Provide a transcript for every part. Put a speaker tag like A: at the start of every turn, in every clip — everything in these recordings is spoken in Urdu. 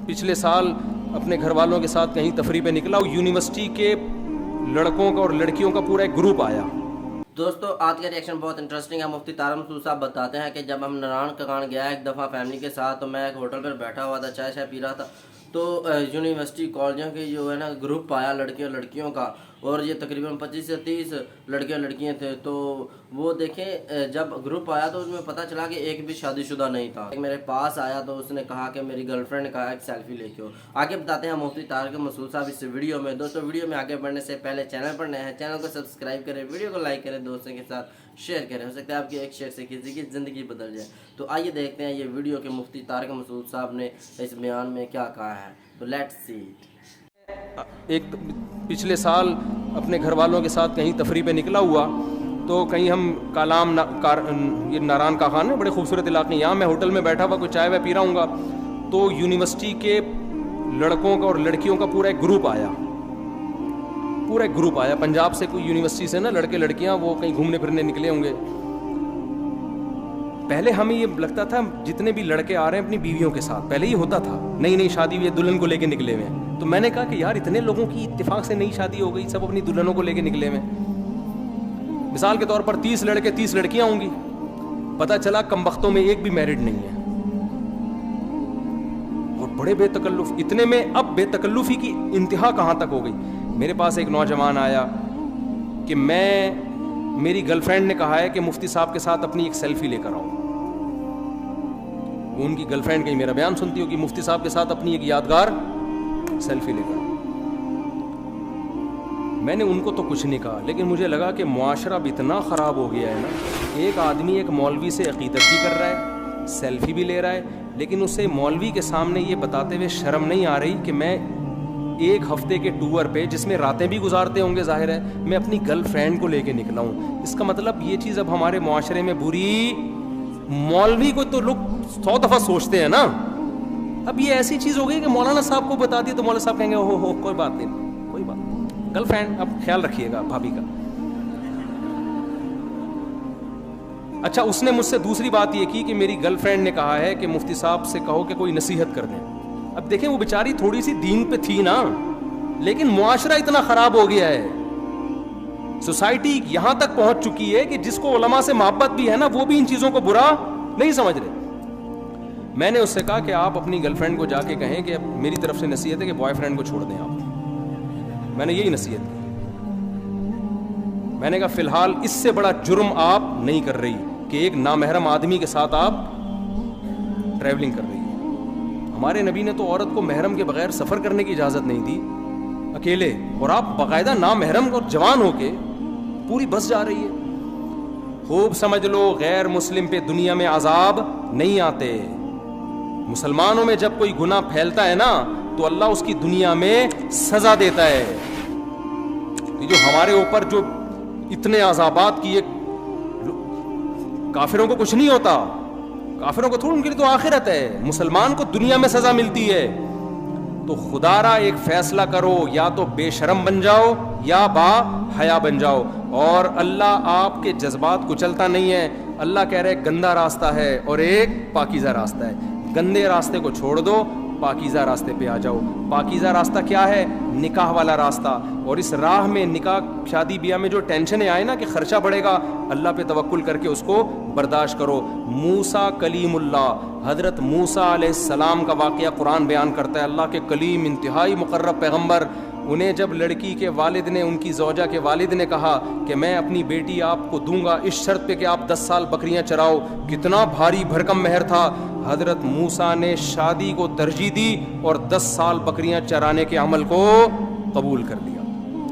A: پچھلے سال اپنے گھر والوں کے ساتھ کہیں تفریح پہ نکلا، یونیورسٹی کے لڑکوں کا اور لڑکیوں کا پورا ایک گروپ آیا۔
B: دوستو آج کا ریئیکشن بہت انٹرسٹنگ ہے۔ مفتی طارق مسعود صاحب بتاتے ہیں کہ جب ہم ناران ککان گیا ایک دفعہ فیملی کے ساتھ، تو میں ایک ہوٹل پر بیٹھا ہوا تھا، چائے شائے پی رہا تھا، تو یونیورسٹی کالجوں کے جو ہے نا گروپ آیا لڑکیوں لڑکیوں کا، اور یہ تقریباً 25 سے 30 لڑکیاں لڑکیاں تھے۔ تو وہ دیکھیں جب گروپ آیا تو اس میں پتہ چلا کہ ایک بھی شادی شدہ نہیں تھا۔ میرے پاس آیا تو اس نے کہا کہ میری گرل فرینڈ کا ایک سیلفی لے کے ہو۔ آگے بتاتے ہیں مفتی طارق مسعود صاحب اس ویڈیو میں۔ دوستو ویڈیو میں آگے بڑھنے سے پہلے چینل پر نئے ہیں، چینل کو سبسکرائب کریں، ویڈیو کو لائک کریں، دوستوں کے ساتھ شیئر کریں، ہو سکتا ہے آپ کی ایک شیئر سے کسی کی زندگی بدل جائے۔ تو آئیے دیکھتے ہیں یہ ویڈیو کہ مفتی طارق مسعود صاحب نے اس بیان میں کیا کہا ہے۔ تو لیٹس سی۔
A: ایک پچھلے سال اپنے گھر والوں کے ساتھ کہیں تفریح پہ نکلا ہوا، تو کہیں ہم کالام یہ ناران کاخان ہے، بڑے خوبصورت علاقے، یہاں میں ہوٹل میں بیٹھا ہوا کوئی چائے وائے پی رہا ہوں گا، تو یونیورسٹی کے لڑکوں کا اور لڑکیوں کا پورا ایک گروپ آیا، پنجاب سے کوئی یونیورسٹی سے نا لڑکے لڑکیاں وہ کہیں گھومنے پھرنے نکلے ہوں گے۔ پہلے ہمیں یہ لگتا تھا جتنے بھی لڑکے آ رہے ہیں اپنی بیویوں کے ساتھ، پہلے یہ ہوتا تھا، نئی شادی ہوئی ہے دلہن کو لے کے نکلے ہوئے ہیں، تو میں نے کہا کہ یار اتنے لوگوں کی اتفاق سے نئی شادی ہو گئی، سب اپنی دلہنوں کو لے کے نکلے ہوئے ہیں۔ مثال کے طور پر 30 لڑکے 30 لڑکیاں ہوں گی، پتہ چلا کم وقتوں میں ایک بھی میرڈ نہیں ہے، اور بڑے بے تکلف، اتنے میں اب بے تکلفی کی انتہا کہاں تک ہو گئی۔ میرے پاس ایک نوجوان آیا کہ میری گرل فرینڈ نے کہا ہے کہ مفتی صاحب کے ساتھ اپنی ایک سیلفی لے کر آؤ۔ وہ ان کی گرل فرینڈ کہیں میرا بیان سنتی ہو کہ مفتی صاحب کے ساتھ اپنی ایک یادگار سیلفی لے کر آؤ۔ میں نے ان کو تو کچھ نہیں کہا، لیکن مجھے لگا کہ معاشرہ اب اتنا خراب ہو گیا ہے نا، ایک آدمی ایک مولوی سے عقیدت بھی کر رہا ہے، سیلفی بھی لے رہا ہے، لیکن اسے مولوی کے سامنے یہ بتاتے ہوئے شرم نہیں آ رہی کہ میں ایک ہفتے کے ٹور پہ، جس میں راتیں بھی گزارتے ہوں گے ظاہر ہے، میں اپنی گرل فرینڈ کو لے کے نکلا ہوں۔ اس کا مطلب یہ چیز اب ہمارے معاشرے میں بری، مولوی کو تو لوگ 100 دفعہ سوچتے ہیں نا، اب یہ ایسی چیز ہو گئی کہ مولانا صاحب کو بتا دی تو مولانا صاحب کہیں گے ہو کوئی بات نہیں، کوئی بات نہیں، گرل فرینڈ اب خیال رکھیے گا بھابھی کا۔ اچھا اس نے مجھ سے دوسری بات یہ کی کہ میری گرل فرینڈ نے کہا ہے کہ مفتی صاحب سے کہو کہ کوئی نصیحت کر دیں۔ اب دیکھیں وہ بیچاری تھوڑی سی دین پہ تھی نا، لیکن معاشرہ اتنا خراب ہو گیا ہے، سوسائٹی یہاں تک پہنچ چکی ہے کہ جس کو علماء سے محبت بھی ہے نا، وہ بھی ان چیزوں کو برا نہیں سمجھ رہے۔ میں نے اس سے کہا کہ آپ اپنی گرل فرینڈ کو جا کے کہیں کہ میری طرف سے نصیحت ہے کہ بوائے فرینڈ کو چھوڑ دیں آپ، میں نے یہی نصیحت کی۔ میں نے کہا فی الحال اس سے بڑا جرم آپ نہیں کر رہی کہ ایک نامحرم آدمی کے ساتھ آپ ٹریولنگ کر رہی ہے۔ ہمارے نبی نے تو عورت کو محرم کے بغیر سفر کرنے کی اجازت نہیں دی اکیلے، اور آپ باقاعدہ نامحرم اور جوان ہو کے پوری بس جا رہی ہے۔ خوب سمجھ لو غیر مسلم پہ دنیا میں عذاب نہیں آتے، مسلمانوں میں جب کوئی گناہ پھیلتا ہے نا تو اللہ اس کی دنیا میں سزا دیتا ہے۔ یہ جو ہمارے اوپر جو اتنے عذابات کیے، کافروں کو کچھ نہیں ہوتا، کافروں کو تھوڑا، ان کے لیے تو آخرت ہے، مسلمان کو دنیا میں سزا ملتی ہے۔ تو خدا را ایک فیصلہ کرو، یا تو بے شرم بن جاؤ یا با حیا بن جاؤ، اور اللہ آپ کے جذبات کچلتا نہیں ہے۔ اللہ کہہ رہے گندا راستہ ہے اور ایک پاکیزہ راستہ ہے، گندے راستے کو چھوڑ دو، پاکیزہ راستے پہ آ جاؤ۔ پاکیزہ راستہ کیا ہے؟ نکاح والا راستہ، اور اس راہ میں نکاح شادی بیاہ میں جو ٹینشنیں آئے نا کہ خرچہ بڑھے گا، اللہ پہ توکل کر کے اس کو برداشت کرو۔ موسیٰ کلیم اللہ، حضرت موسیٰ علیہ السلام کا واقعہ قرآن بیان کرتا ہے۔ اللہ کے کلیم، انتہائی مقرب پیغمبر، انہیں جب لڑکی کے والد نے، ان کی زوجہ کے والد نے کہا کہ میں اپنی بیٹی آپ کو دوں گا اس شرط پہ کہ آپ 10 سال بکریاں چراؤ، کتنا بھاری بھرکم مہر تھا، حضرت موسیٰ نے شادی کو ترجیح دی اور 10 سال بکریاں چرانے کے عمل کو قبول کر لیا،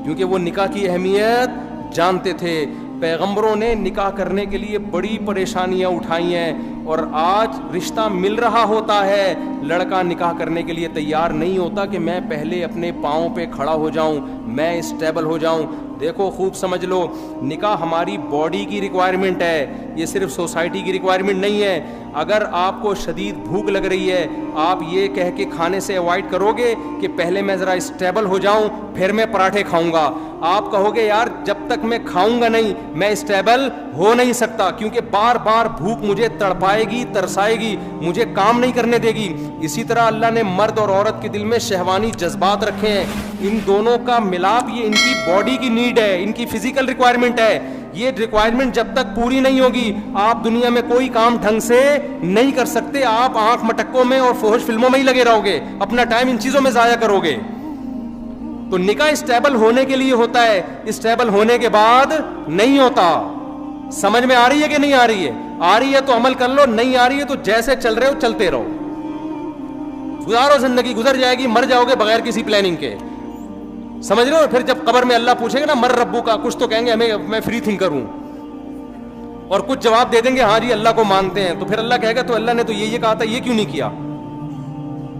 A: کیونکہ وہ نکاح کی اہمیت جانتے تھے۔ پیغمبروں نے نکاح کرنے کے لیے بڑی پریشانیاں اٹھائی ہیں، اور آج رشتہ مل رہا ہوتا ہے، لڑکا نکاح کرنے کے لیے تیار نہیں ہوتا کہ میں پہلے اپنے پاؤں پہ کھڑا ہو جاؤں، میں اسٹیبل ہو جاؤں. دیکھو خوب سمجھ لو, نکاح ہماری باڈی کی ریکوائرمنٹ ہے, یہ صرف سوسائٹی کی ریکوائرمنٹ نہیں ہے. اگر آپ کو شدید بھوک لگ رہی ہے, آپ یہ کہہ کے کھانے سے اوائڈ کرو گے کہ پہلے میں ذرا اسٹیبل ہو جاؤں پھر میں پراٹھے کھاؤں گا. آپ کہو گے یار جب تک میں کھاؤں گا نہیں میں اسٹیبل ہو نہیں سکتا, کیونکہ بار بار بھوک مجھے تڑپائے گی, ترسائے گی, مجھے کام نہیں کرنے دے گی. اسی طرح اللہ نے مرد اور عورت کے دل میں شہوانی جذبات رکھے ہیں, ان دونوں کا ملاپ یہ ان کی باڈی کی نیڈ ہے, ان کی فزیکل ریکوائرمنٹ ہے. یہ ریکوائرمنٹ جب تک پوری نہیں ہوگی آپ دنیا میں کوئی کام ڈھنگ سے نہیں کر سکتے. آپ آنکھ مٹکوں میں اور فحش فلموں میں ہی لگے رہو گے, اپنا ٹائم ان چیزوں میں ضائع کرو گے. تو نکاح اسٹیبل ہونے کے لیے ہوتا ہے, اسٹیبل ہونے کے بعد نہیں ہوتا. سمجھ میں آ رہی ہے کہ نہیں آ رہی ہے؟ آ رہی ہے تو عمل کر لو, نہیں آ رہی ہے تو جیسے چل رہے ہو چلتے رہو, گزارو زندگی, گزر جائے گی, مر جاؤ گے بغیر کسی پلاننگ کے. سمجھ رہے ہو؟ پھر جب قبر میں اللہ پوچھے گا نا مر ربو کا, کچھ تو کہیں گے ہمیں میں فری تھنکر ہوں, اور کچھ جواب دے دیں گے ہاں جی اللہ کو مانتے ہیں. تو پھر اللہ کہے گا تو اللہ نے تو یہ کہا تھا, یہ کیوں نہیں کیا؟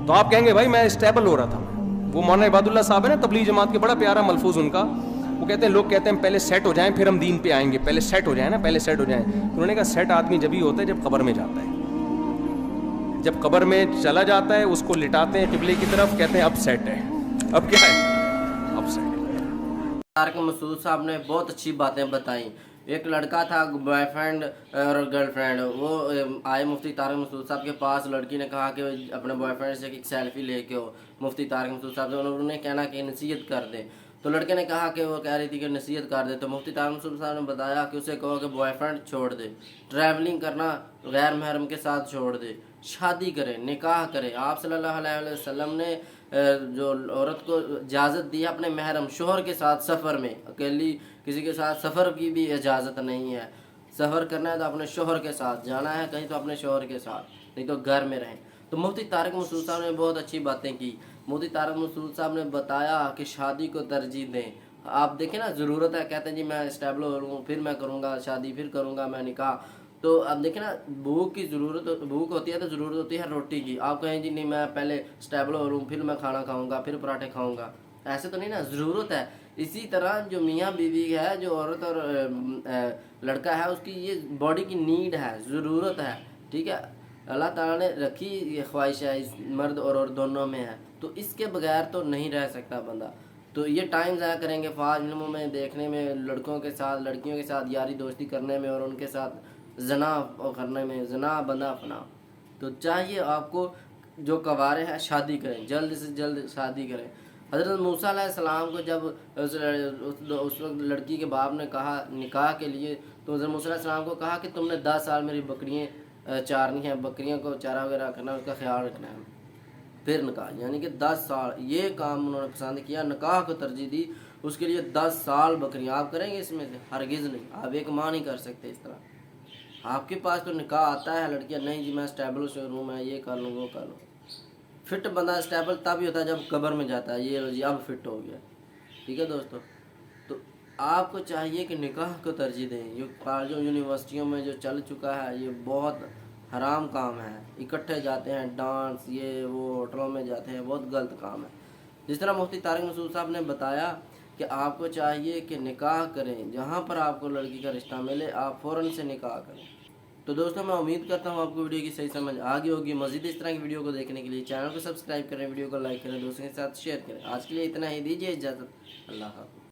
A: تو آپ کہیں گے بھائی میں اسٹیبل ہو رہا تھا. وہ مولانا عباد اللہ صاحب ہے نا تبلیغ جماعت کے, بڑا پیارا ملفوظ ان کا, وہ کہتے ہیں لوگ کہتے ہیں پہلے سیٹ ہو جائیں پھر ہم دین پہ آئیں گے, پہلے سیٹ ہو جائیں نا, پہلے سیٹ ہو جائیں. انہوں نے کہا سیٹ آدمی جبھی ہوتا ہے جب قبر میں جاتا ہے, جب قبر میں چلا جاتا ہے اس کو لٹاتے ہیں قبلے کی طرف, کہتے ہیں اب سیٹ ہے, اب کیا ہے, اب سیٹ ہے.
B: طارق مسعود صاحب نے بہت اچھی باتیں بتائیں. ایک لڑکا تھا بوائے فرینڈ اور گرل فرینڈ, وہ آئے مفتی طارق مسعود صاحب کے پاس. لڑکی نے کہا کہ اپنے بوائے فرینڈ سے ایک سیلفی لے کے ہو مفتی طارق مسعود صاحب سے, انہوں نے کہنا کہ نصیحت کر دیں. تو لڑکے نے کہا کہ وہ کہہ رہی تھی کہ نصیحت کر دے. تو مفتی طارق مسعود صاحب نے بتایا کہ اسے کہو کہ بوائے فرینڈ چھوڑ دے, ٹریولنگ کرنا غیر محرم کے ساتھ چھوڑ دے, شادی کرے, نکاح کرے. آپ صلی اللہ علیہ وسلم نے جو عورت کو اجازت دی ہے اپنے محرم شوہر کے ساتھ سفر میں, اکیلی کسی کے ساتھ سفر کی بھی اجازت نہیں ہے. سفر کرنا ہے تو اپنے شوہر کے ساتھ جانا ہے کہیں, تو اپنے شوہر کے ساتھ, نہیں تو گھر میں رہیں. تو مفتی طارق مسعود صاحب نے بہت اچھی باتیں کی. مفتی طارق مسعود صاحب نے بتایا کہ شادی کو ترجیح دیں. آپ دیکھیں نا ضرورت ہے, کہتے ہیں جی میں اسٹیبل ہو لوں پھر میں کروں گا شادی, پھر کروں گا میں نکاح. تو اب دیکھیں نا بھوک کی ضرورت, بھوک ہوتی ہے تو ضرورت ہوتی ہے روٹی کی. آپ کہیں جی نہیں میں پہلے اسٹیبل ہو لوں پھر میں کھانا کھاؤں گا پھر پراٹھے کھاؤں گا, ایسے تو نہیں نا, ضرورت ہے. اسی طرح جو میاں بیوی ہے, جو عورت اور لڑکا ہے, اس کی یہ باڈی کی نیڈ ہے, ضرورت ہے. ٹھیک ہے, اللہ تعالیٰ نے رکھی یہ خواہش ہے, اس مرد اور عورت دونوں میں ہے, تو اس کے بغیر تو نہیں رہ سکتا بندہ. تو یہ ٹائم ضائع کریں گے فاض فلموں میں دیکھنے میں, لڑکوں کے ساتھ لڑکیوں کے ساتھ یاری دوستی کرنے میں, اور ان کے ساتھ زنا کرنے میں, زنا بندہ فنا. تو چاہیے آپ کو جو کوارے ہیں شادی کریں, جلد سے جلد شادی کریں. حضرت موسیٰ علیہ السلام کو جب اس وقت لڑکی کے باپ نے کہا نکاح کے لیے, تو حضرت موسیٰ علیہ السلام کو کہا کہ تم نے 10 سال میری بکریاں چارنی ہیں, بکریوں کو چارہ وغیرہ کرنا, اس کا خیال رکھنا ہے, پھر نکاح. یعنی کہ 10 سال یہ کام انہوں نے پسند کیا, نکاح کو ترجیح دی. اس کے لیے 10 سال بکریاں آپ کریں گے اس میں سے؟ ہرگز نہیں. آپ ایک ماں نہیں کر سکتے اس طرح. آپ کے پاس تو نکاح آتا ہے, لڑکیاں نہیں جی میں اسٹیبل ہوں, میں یہ کر لوں وہ کر لوں. فٹ بندہ اسٹیبل تب ہی ہوتا ہے جب قبر میں جاتا ہے, یہ جی اب فٹ ہو گیا. ٹھیک ہے دوستو, تو آپ کو چاہیے کہ نکاح کو ترجیح دیں. یہ کالجوں یونیورسٹیوں میں جو چل چکا ہے یہ بہت حرام کام ہے. اکٹھے جاتے ہیں ڈانس یہ وہ, ہوٹلوں میں جاتے ہیں, بہت غلط کام ہے. جس طرح مفتی طارق مسعود صاحب نے بتایا کہ آپ کو چاہیے کہ نکاح کریں, جہاں پر آپ کو لڑکی کا رشتہ ملے آپ فوراً سے نکاح کریں. تو دوستوں میں امید کرتا ہوں آپ کو ویڈیو کی صحیح سمجھ آ گئی ہوگی. مزید اس طرح کی ویڈیو کو دیکھنے کے لیے چینل کو سبسکرائب کریں, ویڈیو کو لائک کریں, دوستوں کے ساتھ شیئر کریں. آج کے لیے اتنا ہی, دیجیے اجازت, اللہ حافظ.